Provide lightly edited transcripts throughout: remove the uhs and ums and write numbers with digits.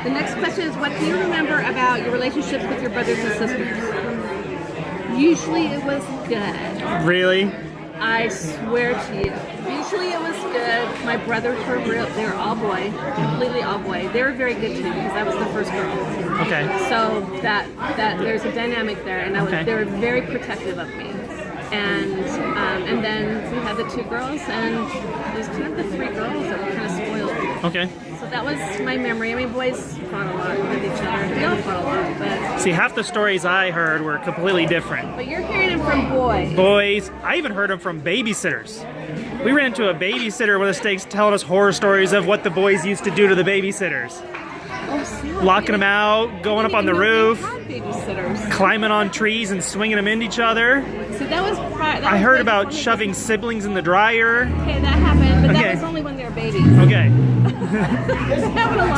The next question is, what do you remember about your relationships with your brothers and sisters? Usually it was good. Really? I swear to you. Usually it was good. My brothers were they were all boy, completely all boy. They were very good to me because I was the first girl. Okay. So that there's a dynamic there, and they were very protective of me. And then we had the two girls, and it was kind of the three girls that were kind of spoiled. Okay. So that was my memory. I mean, boys fought a lot with each other. We all fought a lot, but... See, half the stories I heard were completely different. But you're hearing them from boys. Boys. I even heard them from babysitters. We ran into a babysitter with a stakes telling us horror stories of what the boys used to do to the babysitters. Oh, sad. Locking them out, going up on the roof, Babysitters. climbing on trees and swinging them into each other. See, that was I heard about shoving siblings in the dryer. Okay, that happened, but that was only when they were babies. Okay.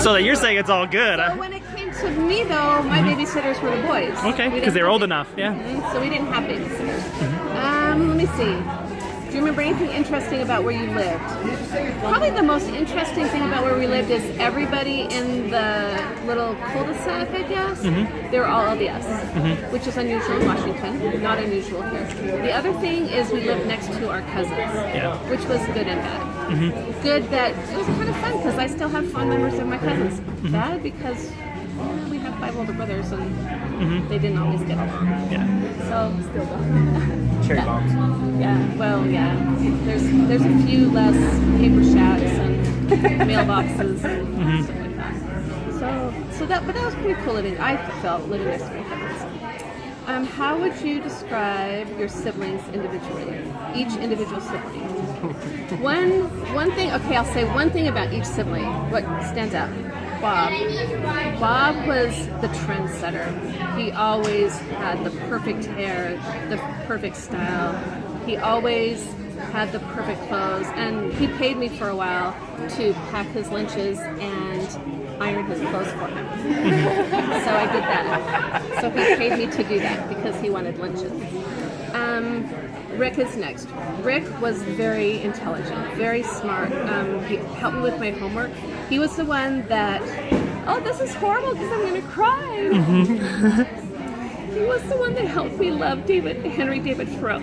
So So you're saying it's all good. So when it came to me, though, my babysitters were the boys. Okay, because they were old enough, yeah. So we didn't have babysitters. Let me see. Do you remember anything interesting about where you lived? Probably the most interesting thing about where we lived is everybody in the little cul-de-sac, I guess, they were all LDS, which is unusual in Washington, not unusual here. The other thing is we lived next to our cousins, which was good and bad. Good that it was kind of fun because I still have fond memories of my cousins. Bad because we had 5 older brothers and they didn't always get along. Yeah. So still don't. Cherry bombs. Yeah, well, yeah. There's a few less paper shacks and mailboxes and stuff like that. But that was pretty cool living. I felt living next to my cousins. How would you describe your siblings individually? Each individual sibling. One thing. Okay, I'll say one thing about each sibling. What stands out? Bob. Bob was the trendsetter. He always had the perfect hair, the perfect style. He always had the perfect clothes, and he paid me for a while to pack his lunches and iron his clothes for him. So I did that. So he paid me to do that because he wanted lunches. Rick is next. Rick was very intelligent, very smart. He helped me with my homework. He was the one that, oh, this is horrible because I'm going to cry. He was the one that helped me love Henry David Thoreau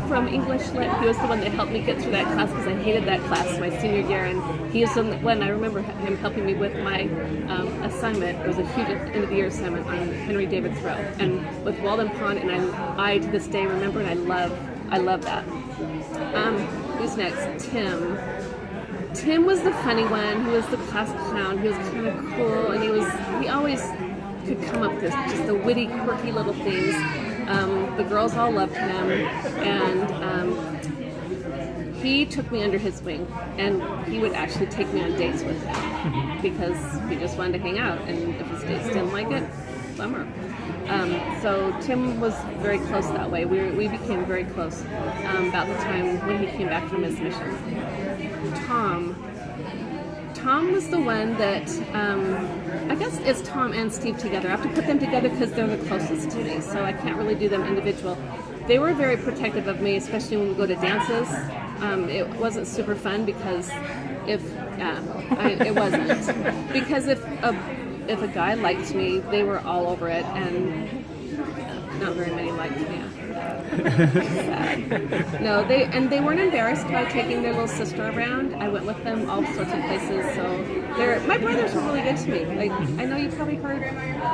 from English Lit. He was the one that helped me get through that class because I hated that class my senior year. And he was the one, I remember him helping me with my assignment. It was a huge end of the year assignment on Henry David Thoreau. And with Walden Pond, and I to this day remember, and I love that. Who's next? Tim. Tim was the funny one. He was the class clown. He was kind of cool, and he always could come up with just the witty, quirky little things. The girls all loved him, and he took me under his wing, and he would actually take me on dates with him because he just wanted to hang out, and if his dates didn't like it, bummer. So Tim was very close that way. We became very close about the time when he came back from his mission. Tom was the one that, I guess it's Tom and Steve together. I have to put them together because they're the closest to me, so I can't really do them individual. They were very protective of me, especially when we go to dances. It wasn't super fun because it wasn't. Because if a guy liked me, they were all over it, and not very many liked me. Sad. No, they weren't embarrassed by taking their little sister around. I went with them all sorts of places. So my brothers were really good to me. Like, I know you probably heard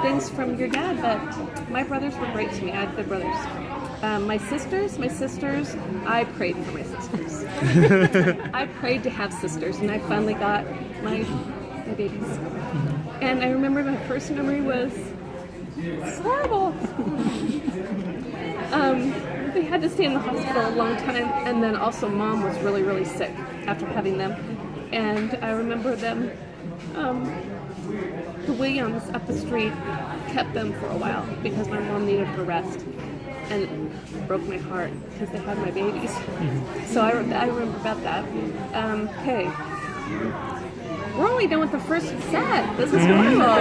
things from your dad, but my brothers were great to me. I had good brothers. My sisters, I prayed for my sisters. I prayed to have sisters, and I finally got my babies. And I remember my first memory was horrible. They had to stay in the hospital a long time, and then also Mom was really, really sick after having them. And I remember them, the Williams up the street kept them for a while because my mom needed her rest. And it broke my heart because they had my babies. So I remember about that. Okay. We're only done with the first set. This is horrible.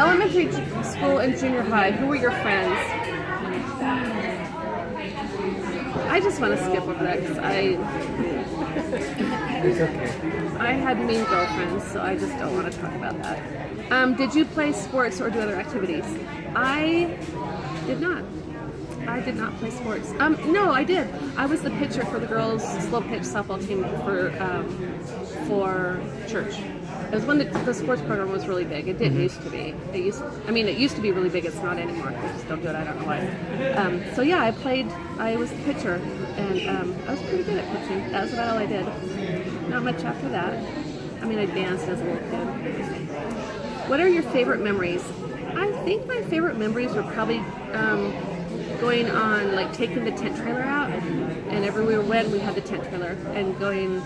Elementary school and junior high, who were your friends? I just want to skip over that because It's okay. I had mean girlfriends, so I just don't want to talk about that. Did you play sports or do other activities? I did not. I did not play sports. No, I did. I was the pitcher for the girls' slow pitch softball team for church. It was when the sports program was really big. It didn't used to be. It used to be really big. It's not anymore. They just don't do it. I don't know why. So yeah, I was the pitcher, and I was pretty good at pitching. That was about all I did. Not much after that. I mean, I danced as a little kid. What are your favorite memories? I think my favorite memories were probably going on, like taking the tent trailer out, and everywhere we had the tent trailer, and going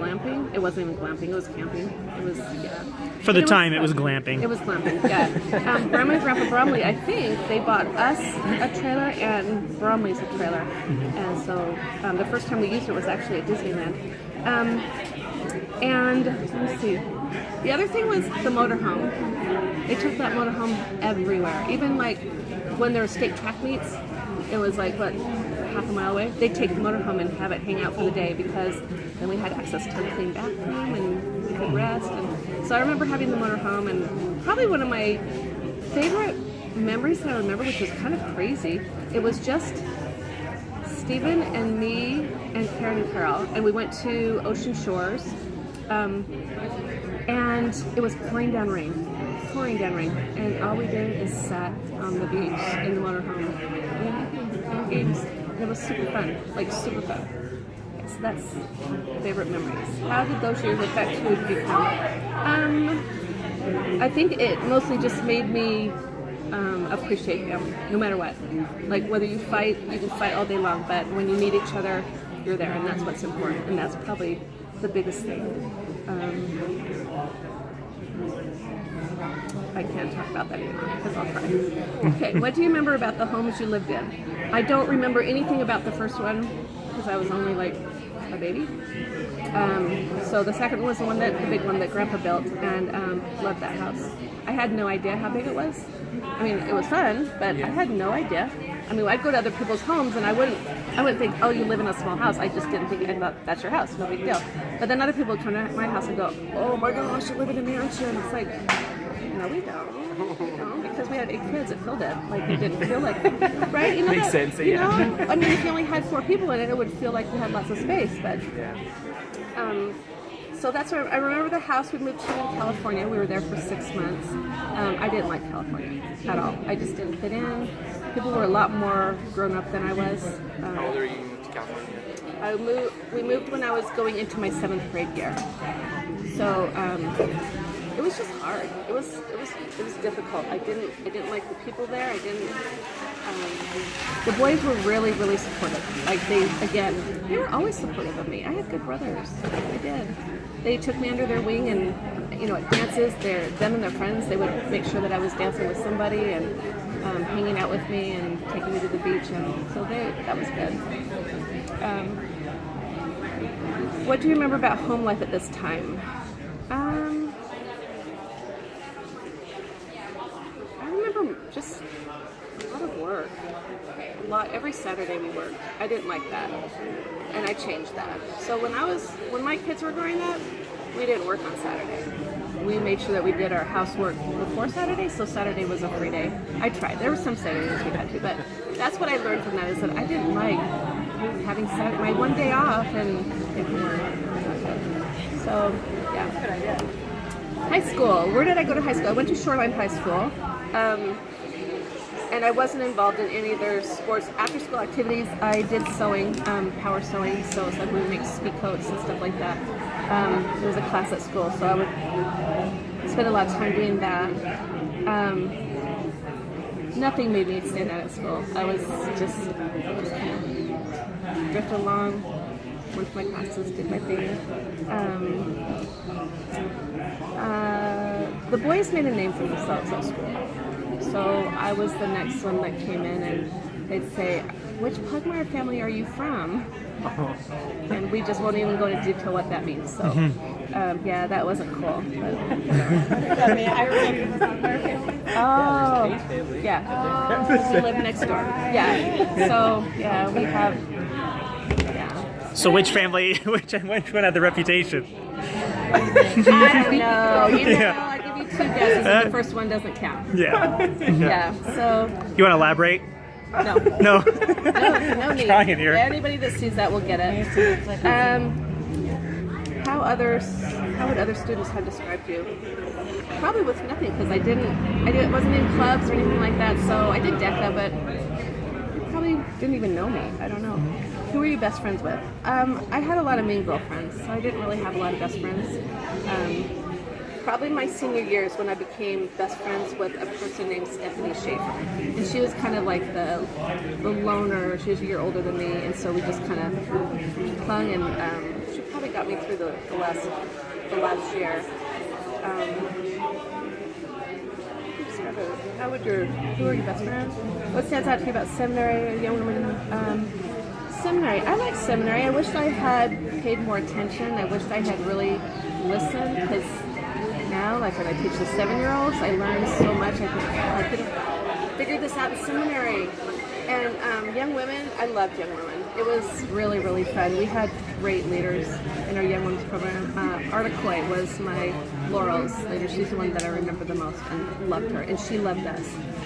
glamping. It wasn't even glamping, it was camping. It was, yeah. For the time, it was glamping. It was glamping, yeah. Grandma and Grandpa Bromley, I think, they bought us a trailer and Bromley's a trailer. And so the first time we used it was actually at Disneyland. And let me see. The other thing was the motorhome. They took that motorhome everywhere. Even like when there were state track meets, it was like, what, half a mile away? They'd take the motorhome and have it hang out for the day because then we had access to a clean bathroom and we could rest. And so I remember having the motorhome, and probably one of my favorite memories that I remember, which was kind of crazy, it was just Stephen and me and Karen and Carol, and we went to Ocean Shores, and it was pouring down rain, and all we did is sat on the beach in the motorhome and games. It was super fun, like super fun. So that's favorite memories. How did those years affect who you become? I think it mostly just made me appreciate family, no matter what. Like whether you fight, you can fight all day long, but when you meet each other, you're there, and that's what's important, and that's probably the biggest thing. I can't talk about that anymore because I'll cry. Okay, what do you remember about the homes you lived in? I don't remember anything about the first one because I was only like a baby. So the second one was the big one that Grandpa built, and loved that house. I had no idea how big it was. I mean, it was fun, but I had no idea. I mean, I'd go to other people's homes, and I wouldn't think, oh, you live in a small house. I just didn't think. I thought that's your house, no big deal. But then other people would come to my house and go, oh my gosh, you live in a mansion. It's like, no, we don't. No, because we had 8 kids, it filled it. Like it didn't feel like, right? You know, Makes sense. You know, I mean, if you only had 4 people in it, it would feel like we had lots of space. But so that's where I remember the house we moved to in California. We were there for 6 months. I didn't like California at all. I just didn't fit in. People were a lot more grown up than I was. How old are you moved to California? We moved when I was going into my 7th grade year. So it was just hard. It was difficult. I didn't like the people there. I didn't. The boys were really, really supportive. Like they were always supportive of me. I had good brothers. I did. They took me under their wing, and at dances, them and their friends, they would make sure that I was dancing with somebody and hanging out with me and taking me to the beach, and so that was good. What do you remember about home life at this time? I remember just a lot of work. Every Saturday we worked. I didn't like that, and I changed that. So when my kids were growing up, we didn't work on Saturday. We made sure that we did our housework before Saturday, so Saturday was a free day. I tried. There were some Saturdays we had to, but that's what I learned from that, is that I didn't like having my one day off and taking work. So, yeah. Good idea. High school. Where did I go to high school? I went to Shoreline High School. And I wasn't involved in any of their sports after-school activities. I did sewing, power sewing, so it's like we would make ski coats and stuff like that. There was a class at school, so I would spend a lot of time doing that. Nothing made me stand out at school. I was just kind of drifted along, went to my classes, did my thing. The boys made a name for themselves at school. So I was the next one that came in, and they'd say, which Pugmire family are you from? And we just won't even go into detail what that means. So, yeah, that wasn't cool. But, I remember the Pugmire family. oh, yeah. We live next door. Yeah. So, yeah, we have, yeah. So which family, which one had the reputation? I don't know. You know, Yeah. I'll give you 2 guesses, and the first one doesn't count. Yeah. Yeah. So You want to elaborate? no. No. No need. Trying here. Anybody that sees that will get it. How would other students have described you? Probably with nothing, because I wasn't in clubs or anything like that. So I did DECA, but you probably didn't even know me. I don't know. Who were you best friends with? I had a lot of mean girlfriends, so I didn't really have a lot of best friends. Probably my senior years when I became best friends with a person named Stephanie Schaefer. And she was kind of like the loner. She was a year older than me, and so we just kind of clung, and she probably got me through the last year. Who are your best friends? What stands out to you about seminary, young women? Seminary. I like seminary. I wish I had paid more attention. I wish I had really listened, because now, like when I teach the 7-year-olds, I learn so much. I could have figured this out in seminary. And young women, I loved young women. It was really, really fun. We had great leaders in our young women's program. Arta Coy was my Laurel's leader. She's the one that I remember the most and loved her. And she loved us.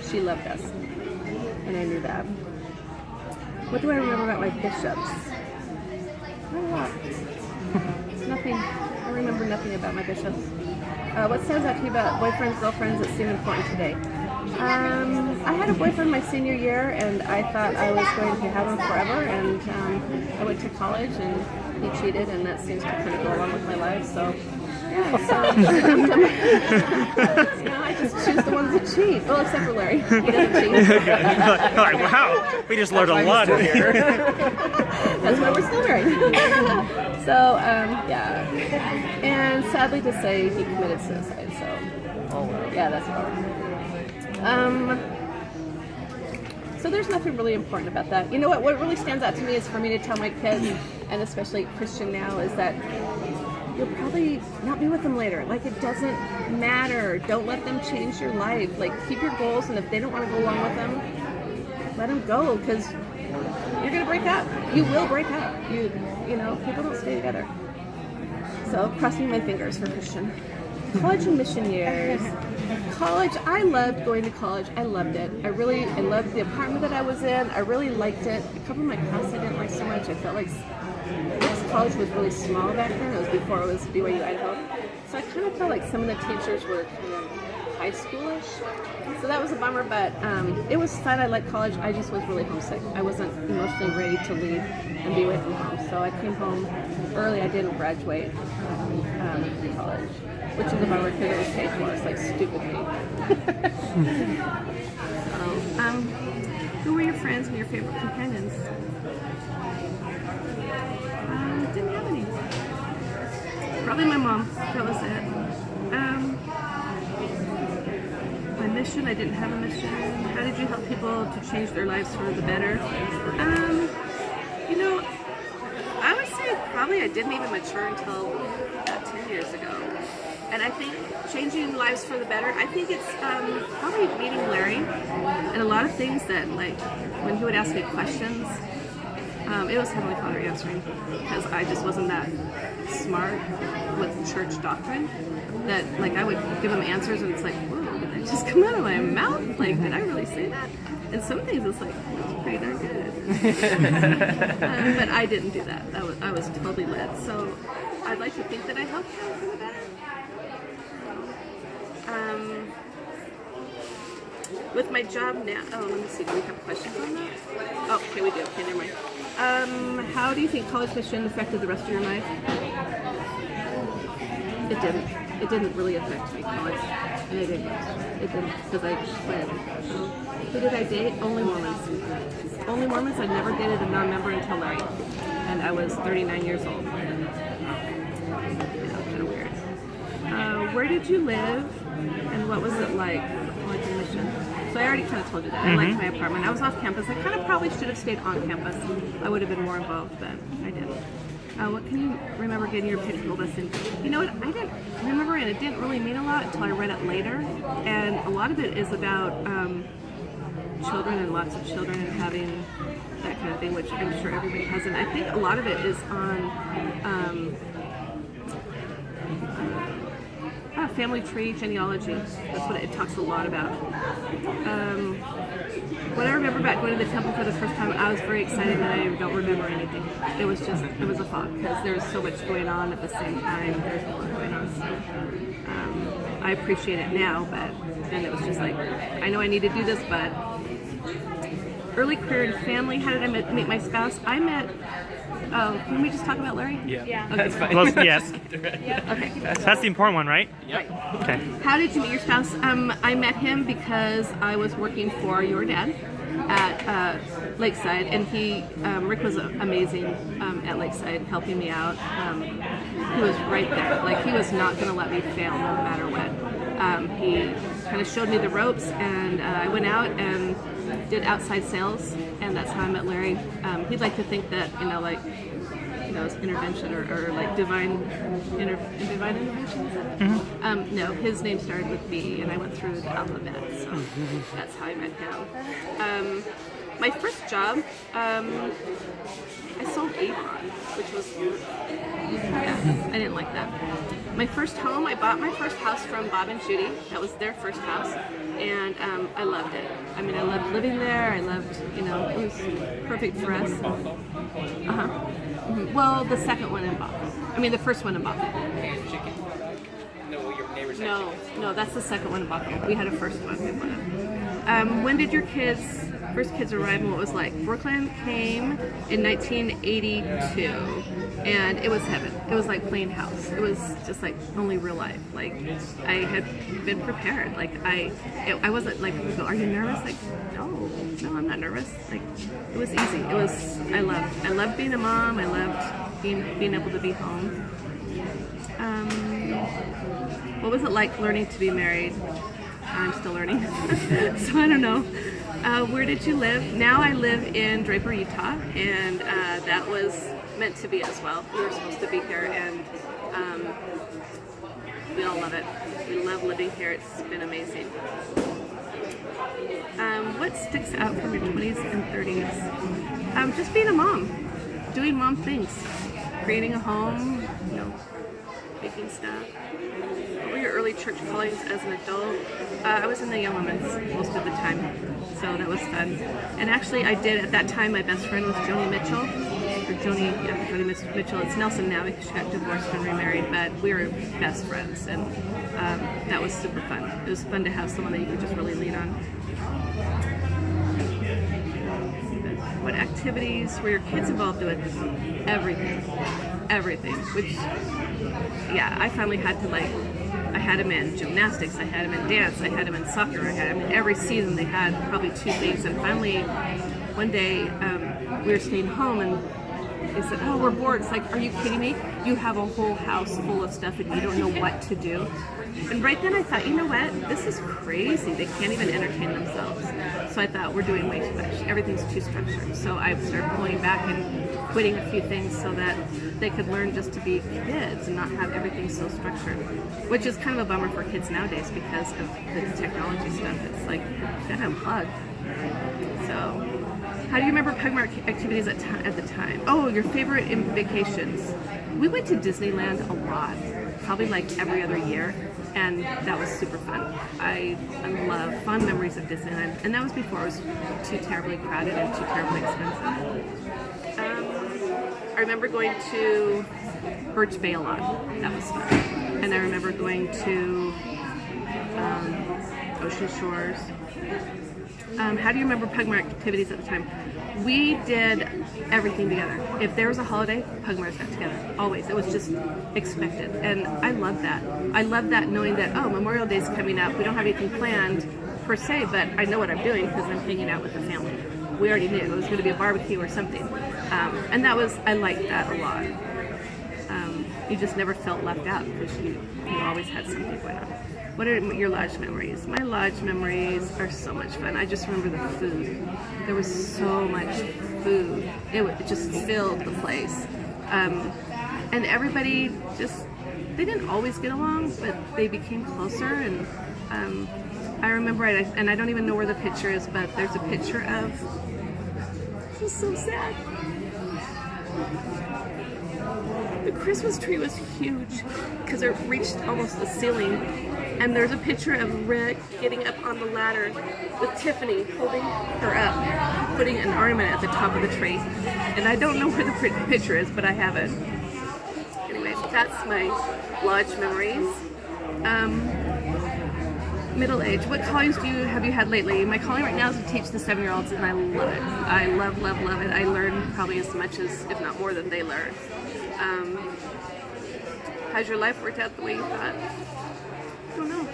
She loved us. And I knew that. What do I remember about my bishops? Not a lot. Nothing. I remember nothing about my bishops. What stands out to you about boyfriends, girlfriends that seem important today? I had a boyfriend my senior year, and I thought I was going to have him forever, and I went to college, and he cheated, and that seems to kind of go along with my life, so yeah, I just choose the ones that cheat. Well, except for Larry. He doesn't cheat. Like, wow, we just learned a lot here. That's why we're still married. So, yeah. And sadly to say, he committed suicide, so yeah, that's horrible. So there's nothing really important about that. You know what really stands out to me is for me to tell my kids, and especially Christian now, is that you'll probably not be with them later. Like, it doesn't matter. Don't let them change your life. Like, keep your goals, and if they don't want to go along with them, let them go, because you're going to break up. You will break up. You know, people don't stay together. So, crossing my fingers for Christian. College and mission years. College, I loved going to college. I loved it. I loved the apartment that I was in. I really liked it. A couple of my classes I didn't like so much. I felt like this college was really small back then. It was before it was BYU Idaho. So I kind of felt like some of the teachers were kind of high schoolish. So that was a bummer, but it was fun. I liked college. I just was really homesick. I wasn't emotionally ready to leave and be away from home. So I came home early. I didn't graduate from college, which is a bummer because it was paid for. It's like stupid me. So, who were your friends and your favorite companions? Didn't have any. Probably my mom. That was it. My mission, I didn't have a mission. How did you help people to change their lives for the better? You know, I would say probably I didn't even mature until about 10 years ago. And I think changing lives for the better, I think it's probably meeting Larry and a lot of things that, like, when he would ask me questions, it was Heavenly Father answering, because I just wasn't that smart with church doctrine, that, like, I would give him answers and it's like, whoa, did that just come out of my mouth? Like, did I really say that? And some things it's like, that's pretty darn good. But I didn't do that. I was totally led. So I'd like to think that I helped him for the better. With my job now, let me see, do we have questions on that? Oh, okay, we do. Okay, never mind. How do you think college mission affected the rest of your life? It didn't. It didn't really affect me, college. And it didn't, because I quit. Who did I date? Only Mormons. Only Mormons. I never dated a non-member until Larry. And I was 39 years old. Kind of weird. Where did you live, and what was it like for college and mission? So I already kind of told you that. I liked my apartment. I was off campus. I kind of probably should have stayed on campus. I would have been more involved, but I didn't. What can you remember getting your Episcopal blessing? You know what? I didn't remember, and it didn't really mean a lot until I read it later. And a lot of it is about children and lots of children and having that kind of thing, which I'm sure everybody has. And I think a lot of it is on family tree genealogy. That's what it talks a lot about. What I remember about going to the temple for the first time, I was very excited, and I don't remember anything. It was a fog because there was so much going on at the same time. There's a lot going on. So, I appreciate it now, but then it was just like, I know I need to do this, but early career and family. How did I meet my spouse? I met. Oh, can we just talk about Larry? Yeah. Okay. That's fine. Well, yes. Okay. That's the important one, right? Yep. Okay. How did you meet your spouse? I met him because I was working for your dad at Lakeside, and Rick was amazing at Lakeside, helping me out. He was right there. Like, he was not going to let me fail no matter what. He kind of showed me the ropes, and I went out and did outside sales, and that's how I met Larry. He'd like to think that, it's intervention or like divine intervention. No, his name started with B, and I went through the alphabet, so that's how I met him. My first job, I sold Avon, which was, I didn't like that. My first home, I bought my first house from Bob and Judy. That was their first house, and I loved it. I mean, I loved living there. I loved, it was perfect for us. Well, the second one in Bob. I mean, the first one in Bob. Chicken. No, your neighbors had chickens. No, that's the second one in Buffalo. We had a first one. When did your first kids arrive and what it was like? Brooklyn came in 1982, and it was heaven. It was like playing house. It was just like only real life. Like, I had been prepared. Like, I wasn't like, people go, are you nervous? Like, no, I'm not nervous. Like, it was easy. I loved being a mom. I loved being able to be home. What was it like learning to be married? I'm still learning, so I don't know. Where did you live? Now I live in Draper, Utah, and that was meant to be as well. We were supposed to be here, and we all love it. We love living here. It's been amazing. What sticks out from your 20s and 30s? Just being a mom, doing mom things, creating a home, making stuff. What were your early church callings as an adult? I was in the young women's most of the time, so that was fun. And actually, I did, at that time, my best friend was Joni Mitchell. Joni Mitchell. It's Nelson now because she got divorced and remarried, but we were best friends, and that was super fun. It was fun to have someone that you could just really lean on. What activities were your kids involved with? Everything, which, I finally had to, I had them in gymnastics, I had them in dance, I had them in soccer, I had them in every season. They had probably 2 things, and finally, one day, we were staying home, and they said, oh, we're bored. It's like, are you kidding me? You have a whole house full of stuff, and you don't know what to do. And right then I thought, you know what? This is crazy. They can't even entertain themselves. So I thought, we're doing way too much. Everything's too structured. So I started pulling back and quitting a few things so that they could learn just to be kids and not have everything so structured. Which is kind of a bummer for kids nowadays because of the technology stuff. It's like, you gotta unplug. So, how do you remember Pugmart activities at the time? Oh, your favorite vacations. We went to Disneyland a lot, probably like every other year, and that was super fun. I love fond memories of Disneyland, and that was before it was too terribly crowded and too terribly expensive. I remember going to Birch Bay a lot. That was fun. And I remember going to Ocean Shores. How do you remember Pugmart activities at the time? We did everything together. If there was a holiday, Pugmarts got together. Always. It was just expected. And I love that. I love that knowing that, Memorial Day's coming up. We don't have anything planned per se, but I know what I'm doing because I'm hanging out with the family. We already knew it was going to be a barbecue or something. And I liked that a lot. You just never felt left out because you always had something going on. What are your lodge memories? My lodge memories are so much fun. I just remember the food. There was so much food. It just filled the place. And everybody they didn't always get along, but they became closer. And I remember, and I don't even know where the picture is, but there's a picture of It was so sad. The Christmas tree was huge because it reached almost the ceiling. And there's a picture of Rick getting up on the ladder with Tiffany holding her up, putting an ornament at the top of the tree. And I don't know where the picture is, but I have it. Anyway, that's my lodge memories. Middle age. What callings have you had lately? My calling right now is to teach the 7-year-olds, and I love it. I love it. I learn probably as much as, if not more than they learn. Has your life worked out the way you thought? I don't know.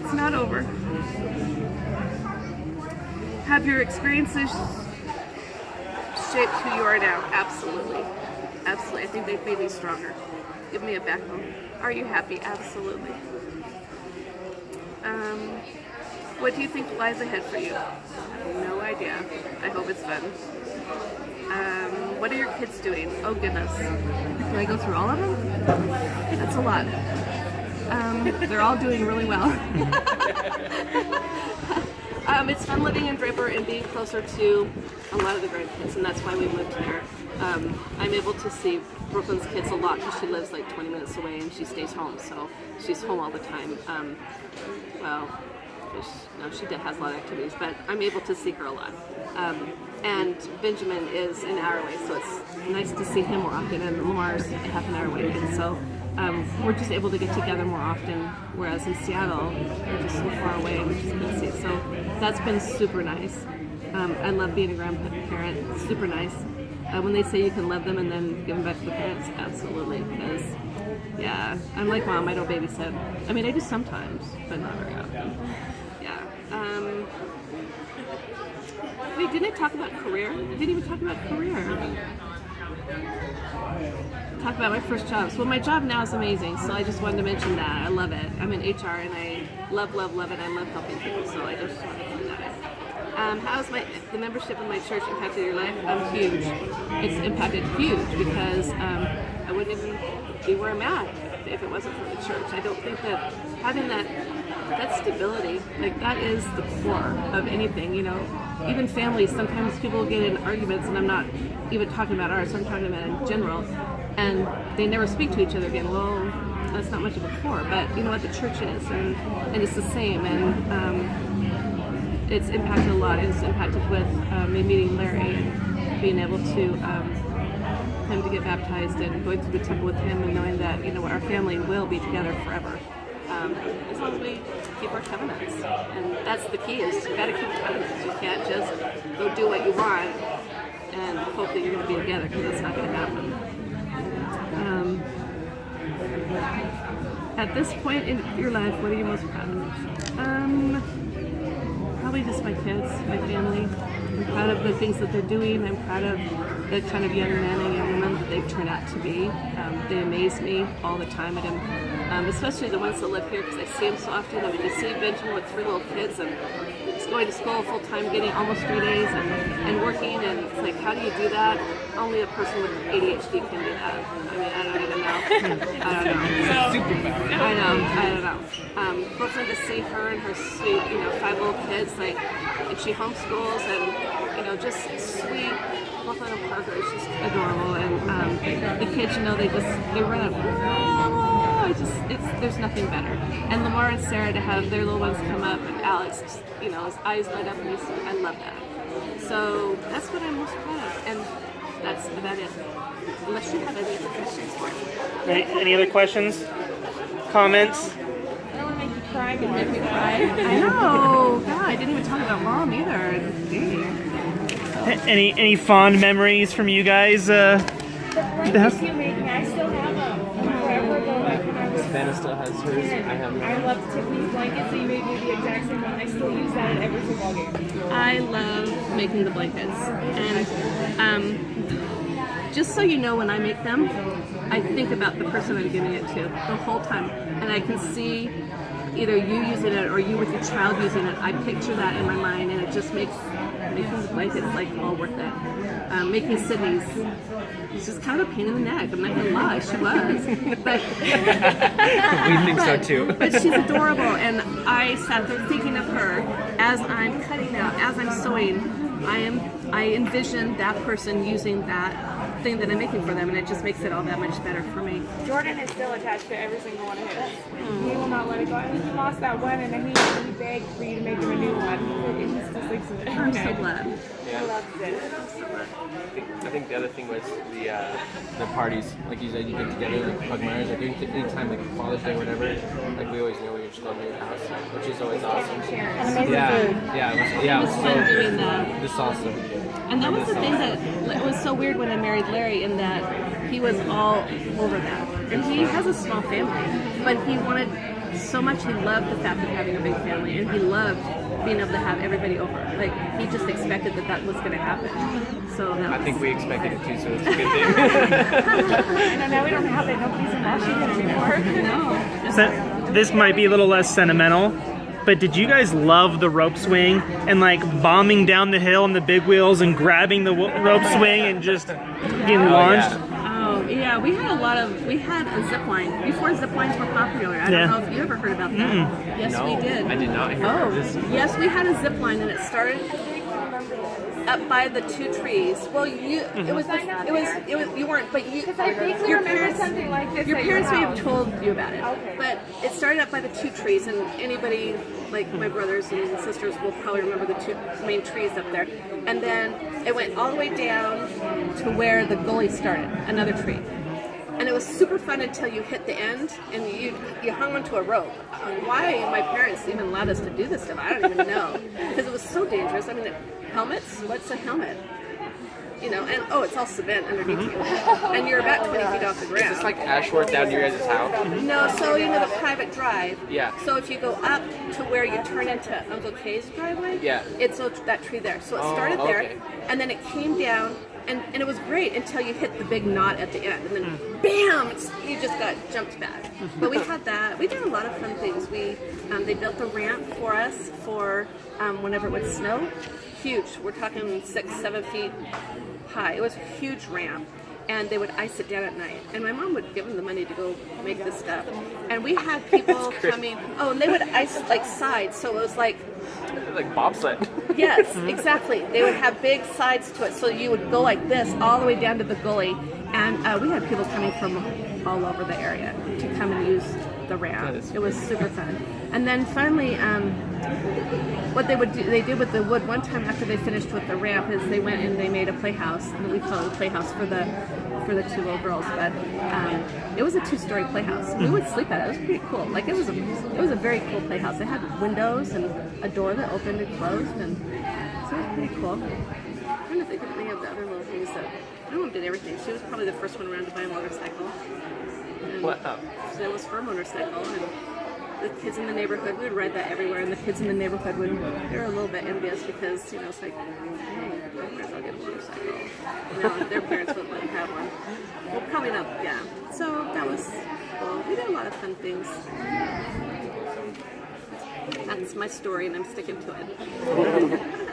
It's not over. Have your experiences shaped who you are now? Absolutely. Absolutely. I think they've made me stronger. Give me a backbone. Are you happy? Absolutely. What do you think lies ahead for you? No idea. I hope it's fun. What are your kids doing? Oh goodness. Can I go through all of them? That's a lot. They're all doing really well. It's fun living in Draper and being closer to a lot of the grandkids, and that's why we moved here. I'm able to see Brooklyn's kids a lot because she lives like 20 minutes away and she stays home, so she's home all the time. She has a lot of activities, but I'm able to see her a lot. And Benjamin is an hour away, so it's nice to see him more often, and Lamar's half an hour away, and so we're just able to get together more often, whereas in Seattle, we're just so far away, we just couldn't see. So that's been super nice. I love being a grandparent, it's super nice. When they say you can love them and then give them back to the parents, absolutely, because, yeah, I'm like Mom, I don't babysit. I mean, I do sometimes, but not very often. Yeah. Wait, didn't I talk about career? I didn't even talk about career. Talk about my first job. So my job now is amazing, so I just wanted to mention that. I love it. I'm in HR and I love it. I love helping people, so I just wanted to say that. How has the membership in my church impacted your life? Huge. It's impacted huge because I wouldn't even be where I'm at if it wasn't for the church. I don't think that having that stability, like that is the core of anything, you know. Even families, sometimes people get in arguments, and I'm not even talking about ours, I'm talking about in general, and they never speak to each other again. Well, that's not much of a core, but you know what, the church is, and it's the same, and it's impacted a lot. It's impacted with me meeting Larry and being able to him to get baptized and going through the temple with him and knowing that, you know, our family will be together forever. As long as we keep our covenants. And that's the key, is you gotta keep covenants. You can't just go do what you want and hope that you're gonna be together, because that's not gonna happen. At this point in your life, what are you most proud of? Probably just my kids, my family. I'm proud of the things that they're doing. I'm proud of the kind of young men and young women that they've turned out to be. They amaze me all the time. Especially the ones that live here, because I see them so often. I mean, you see Benjamin with 3 little kids and he's going to school full time, getting almost 3 days and working. And it's like, how do you do that? Only a person with ADHD can do that. I mean, I don't even know. I don't know. Superpower. I don't know. Brooklyn, to see her and her sweet, 5 little kids, like, and she homeschools and, just sweet. Brooklyn and Parker is just adorable, and the kids, they run up. There's nothing better. And Lamar and Sarah, to have their little ones come up, and Alex, his eyes light up, and I love that. So that's what I'm most proud of, and that's about it. Unless you have any other questions for me. Any other questions? Comments? I don't want to make you cry, but make me cry. I know. God, I didn't even talk about Mom either. Dang. Any fond memories from you guys? The blankets you made me, I still have them. Forever ago, like when I was... Savannah still has hers. I have mine. I love Tiffany's blankets that you made me the exact same one. I still use that at every football game. I love making the blankets, and just so you know, when I make them, I think about the person I'm giving it to the whole time, and I can see either you using it or you with your child using it. I picture that in my mind, and it just makes making the blankets like all worth it. Making Sydney's, it's just kind of a pain in the neck. I'm not gonna lie, she was, but We think so too. But she's adorable, and I sat there thinking of her as I'm cutting out, as I'm sewing. I envision that person using that thing that I'm making for them, and it just makes it all that much better for me. Jordan is still attached to every single one of his. He will not let it go. I mean, he lost that one, and then he begged for you to make him a new one. And he still sticks with it. I'm so glad. He loves it. I think the other thing was the parties. Like you said, you get together, like Pug Myers, like anytime, like Father's Day, whatever. Like we always know we were just going to your house, which is always awesome. And amazing Yeah, food. yeah, It was fun doing that. the salsa. And that was the thing that it was so weird when I married Larry, in that he was all over that. And he has a small family, but he wanted so much. He loved the fact of having a big family, and he loved being able to have everybody over. Like, he just expected that was going to happen. So that I was, think we expected it too, so it's a good thing. I know now we don't have it. Nobody's in Washington anymore. no. So, this might be a little less sentimental, but did you guys love the rope swing and like bombing down the hill on the big wheels and grabbing the rope swing and just getting launched? Oh, yeah, we had a zip line before zip lines were popular. I don't know if you ever heard about that. Yes, No, we did. I did not hear Oh, this. yes, we had a zip line, and it started up by the 2 trees. Well, you weren't, but you. Because I vaguely remember something like this. Your at parents may have house. told you about it. Okay. But it started up by the 2 trees, and anybody like my brothers and sisters will probably remember the 2 main trees up there. And then it went all the way down to where the gully started, another tree. And it was super fun until you hit the end and you hung onto a rope. Why my parents even allowed us to do this stuff, I don't even know. Because it was so dangerous. I mean, helmets? What's a helmet? You know, and it's all cement underneath you. And you're about 20 feet off the ground. Is this like Ashworth down to your guys' house? No, so you know the private drive. Yeah. So if you go up to where you turn into Uncle Kay's driveway, Yeah. it's that tree there. So it started there, okay. and then it came down, and it was great until you hit the big knot at the end, and then bam, you just got jumped back. But we had that. We did a lot of fun things. They built the ramp for us for whenever it would snow. Huge. We're talking 6-7 feet high. It was a huge ramp, and they would ice it down at night. And my mom would give them the money to go make this stuff. And we had people coming. Oh, and they would ice like sides, so it was like. Like bobsled. Yes, exactly. They would have big sides to it, so you would go like this all the way down to the gully. And we had people coming from all over the area to come and use the ramp. It was super fun. And then finally, what they did with the wood one time after they finished with the ramp is they went and they made a playhouse, and we call it a playhouse for the 2 little girls. But it was a 2-story playhouse. We would sleep at it. It was pretty cool. Like it was a very cool playhouse. It had windows and a door that opened and closed, and so it was pretty cool. I'm trying to think of any of the other little things that my mom did everything. She was probably the first one around to buy a motorcycle. And Wow. so it was her motorcycle, and the kids in the neighborhood, we would ride that everywhere, and the kids in the neighborhood they were a little bit envious because, you know, it's like, hey, my parents will get a motorcycle. You know, their parents wouldn't let them have one. Well, probably not, yeah. So that was cool. We did a lot of fun things. That's my story, and I'm sticking to it.